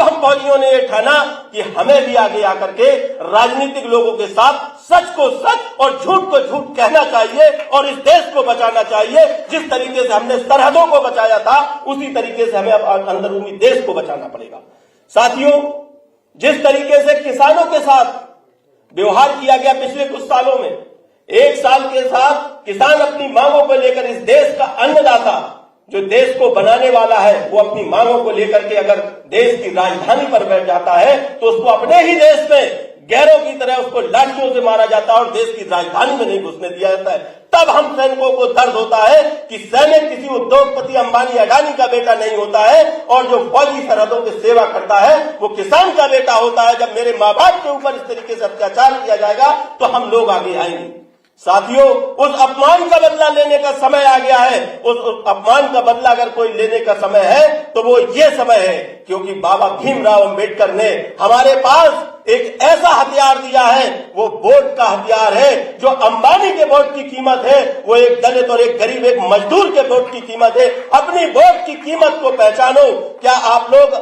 तब हम फौजियों ने ये ठाना कि हमें भी आगे आकर के राजनीतिक लोगों के साथ सच को सच और झूठ को झूठ कहना चाहिए और इस देश को बचाना चाहिए। जिस तरीके से हमने सरहदों को बचाया था उसी तरीके से हमें अब अंदरूनी देश को बचाना पड़ेगा। साथियों, जिस तरीके से किसानों के साथ व्यवहार किया गया पिछले कुछ सालों में, एक साल के साथ किसान अपनी मांगों को लेकर, इस देश का अन्नदाता जो देश को बनाने वाला है वो अपनी मांगों को लेकर के अगर देश की राजधानी पर बैठ जाता है तो उसको अपने ही देश में गैरों की तरह उसको लाठियों से मारा जाता है और देश की राजधानी में नहीं घुसने दिया जाता है। तब हम सैनिकों को दर्द होता है कि सैनिक किसी उद्योगपति अंबानी अडानी का बेटा नहीं होता है और जो फौजी सरहदों की सेवा करता है वो किसान का बेटा होता है। जब मेरे माँ बाप के ऊपर इस तरीके से अत्याचार किया जाएगा तो हम लोग आगे आएंगे। साथियों, उस अपमान का बदला लेने का समय आ गया है। उस अपमान का बदला अगर कोई लेने का समय है तो वो ये समय है, क्योंकि बाबा भीमराव अंबेडकर ने हमारे पास एक ऐसा हथियार दिया है, वो वोट का हथियार है। जो अंबानी के वोट की कीमत है वो एक दलित और एक गरीब, एक मजदूर के वोट की कीमत है। अपनी वोट की कीमत को पहचानो। क्या आप लोग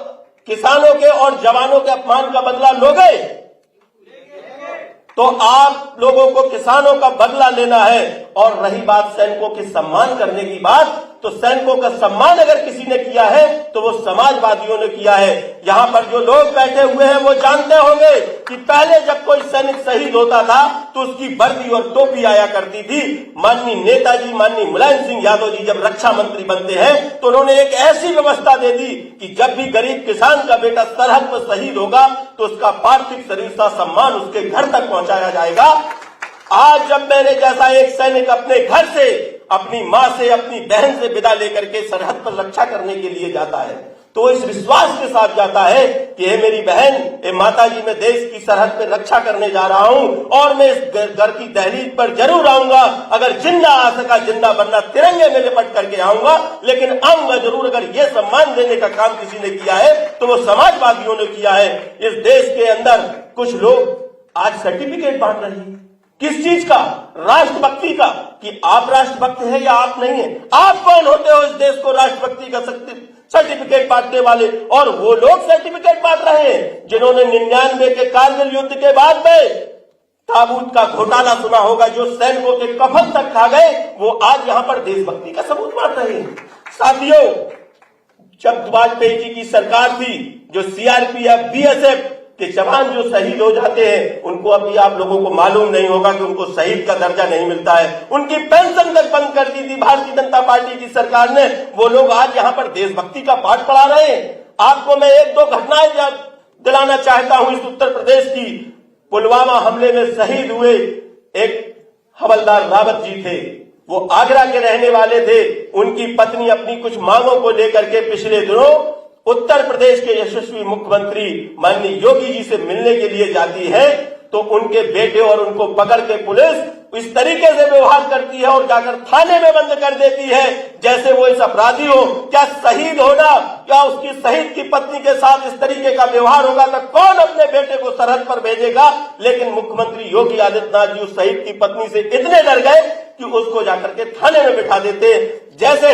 किसानों के और जवानों के अपमान का बदला लोगे? तो आप लोगों को किसानों का बदला लेना है। और रही बात सैनिकों के सम्मान करने की बात, तो सैनिकों का सम्मान अगर किसी ने किया है तो वो समाजवादियों ने किया है। यहाँ पर जो लोग बैठे हुए हैं वो जानते होंगे कि पहले जब कोई सैनिक शहीद होता था तो उसकी वर्दी और टोपी आया करती थी। माननीय नेताजी, माननीय मुलायम सिंह यादव जी जब रक्षा मंत्री बनते हैं तो उन्होंने एक ऐसी व्यवस्था दे दी कि जब भी गरीब किसान का बेटा सरहद पर शहीद होगा तो उसका पार्थिव शरीर का सम्मान उसके घर तक पहुंचाया जाएगा। आज जब मेरे जैसा एक सैनिक अपने घर से, अपनी मां से, अपनी बहन से विदा लेकर के सरहद पर रक्षा करने के लिए जाता है तो इस विश्वास के साथ जाता है कि हे मेरी बहन, हे माताजी, मैं देश की सरहद पे रक्षा करने जा रहा हूं और मैं इस घर की दहलीज पर जरूर आऊंगा। अगर जिंदा आ सका जिंदा, वरना तिरंगे में लिपट करके आऊंगा, लेकिन आऊंगा जरूर। अगर ये सम्मान देने का काम किसी ने किया है तो वो समाजवादियों ने किया है। इस देश के अंदर कुछ लोग आज सर्टिफिकेट बांट रहे हैं। किस चीज का? राष्ट्रभक्ति का, कि आप राष्ट्रभक्त हैं या आप नहीं है। आप कौन होते हो इस देश को राष्ट्रभक्ति का सर्टिफिकेट बांटने वाले? और वो लोग सर्टिफिकेट बांट रहे हैं जिन्होंने 99 के कारगिल युद्ध के बाद में ताबूत का घोटाला सुना होगा, जो सैनिकों के कफन तक खा गए, वो आज यहां पर देशभक्ति का सबूत बांट रहे हैं। साथियों, जब वाजपेयी जी की सरकार थी, जो सीआरपीएफ, बीएसएफ के जवान जो शहीद हो जाते हैं उनको अभी आप लोगों को मालूम नहीं होगा कि उनको शहीद का दर्जा नहीं मिलता है। उनकी पेंशन तक बंद कर दी थी भारतीय जनता पार्टी की सरकार ने। वो लोग आज यहाँ पर देशभक्ति का पाठ पढ़ा रहे हैं। आपको मैं एक दो घटनाएं दिलाना चाहता हूं इस उत्तर प्रदेश की। पुलवामा हमले में शहीद हुए एक हवलदार रावत जी थे, वो आगरा के रहने वाले थे। उनकी पत्नी अपनी कुछ मांगों को लेकर के पिछले दिनों उत्तर प्रदेश के यशस्वी मुख्यमंत्री माननीय योगी जी से मिलने के लिए जाती है तो उनके बेटे और उनको पकड़ के पुलिस इस तरीके से व्यवहार करती है और जाकर थाने में बंद कर देती है जैसे वो इस अपराधी हो। क्या शहीद होना, क्या उसकी शहीद की पत्नी के साथ इस तरीके का व्यवहार होगा तो कौन अपने बेटे को सरहद पर भेजेगा? लेकिन मुख्यमंत्री योगी आदित्यनाथ जी उस शहीद की पत्नी से इतने डर गए कि उसको जाकर के थाने में बिठा देते। जैसे